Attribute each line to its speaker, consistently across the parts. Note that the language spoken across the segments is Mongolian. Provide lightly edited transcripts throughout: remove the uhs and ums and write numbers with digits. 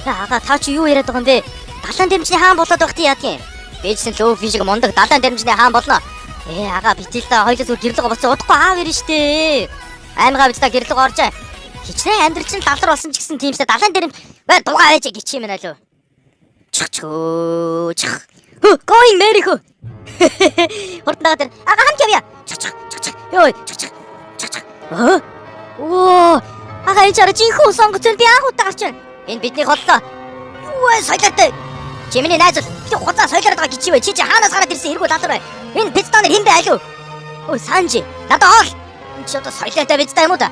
Speaker 1: Ага та чи юу яриад байгаа юм бэ? Далайн дэмжний хаан болоод байх тийм яа. Бэж чинь лөө фишиг мундаг далайн дэмжний хаан болно. Ага битэл та хоёлоо зүр гэрлэг боцоо удахгүй аав ирнэ штэ. Аймгаа бид та гэрлэг орж. Хичнээн амьдрал чинь далар болсон ч гэсэн тиймсээ далайн дэмж бай дугаа байж гिचээ мэнэ лөө. Чхчөө чх. Going Mary-хөө. Хурднаа дээр ага хамт явъя. Ёй. Оо. Ага ичаараа жинхэнэ сонгоцсон би анх удаа гарч байна. Энэ бидний холлоо. Юу вэ соёлоотой. Чимний найз би хуцаа соёлоод байгаа гिचээ вэ. Чи хаанаас гараад ирсэн эргүү далар бай. Энэ пистонер хэн бэ алуу? Өө Санжи. Надад оол. Чи одоо соёлоотой биз дээ юм уу да?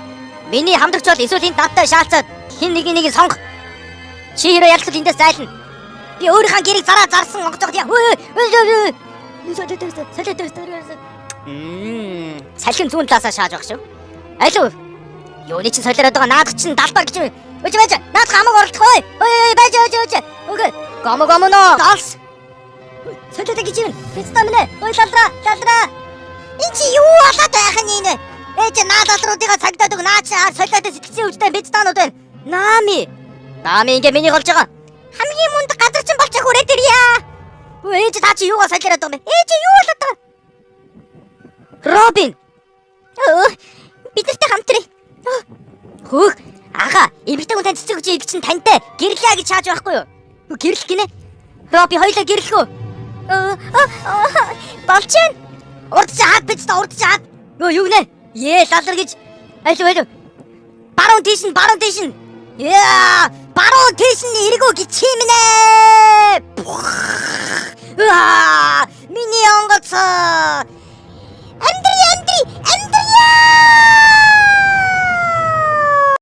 Speaker 1: Миний хамдрагч бол эсвэл энэ даттай шаалцаад хин нэг сонгох. Чи хэрэг ялцвал эндээс зайлна. Би өөрийнхөө гэрийг зарсан онгоцгод яа. Салхин зүүн талаасаа шааж байх шүү. Алуу. Юуны чинь солиороод байгаа наадах чинь далбар гэж юм. Үгүй байж. Наадах хамаг оролдох ой. Ой байж. Окей. Гомо ноо. Далс. Солиороо гэж юм. Пистон минь. Ой лалдраа. Энд чи юу болоод байх нь энэ? Ээж наадалруудыгаа цагдаад өг наа чи солиороо сэтгцэн өвчтэй бицтаанууд байна. Наами ингээ миний голж байгаа. Хамгийн мундаг газар чинь болчих хүрээд ирья. Ээж та чи юугаа солиороод байгаа юм бэ? Ээж юу болоод байгаа? Робин. Бидэртэй хамтраа. Хөөх. Ага, эмэгтэй хүн тань цэцэг гэж ирэх чинь тантай гэрлээ гэж хааж байхгүй юу? Гэрлэх гинэ. Роби хоёлаа гэрлэхөө. Болчихно. Урдчаад биз та урдчаад. Юу нэ? Лалар гэж. Алуу. Баруун тийш. Яа, баруун тийш эргүү гिचимнэ. Миний онгоц. Андри.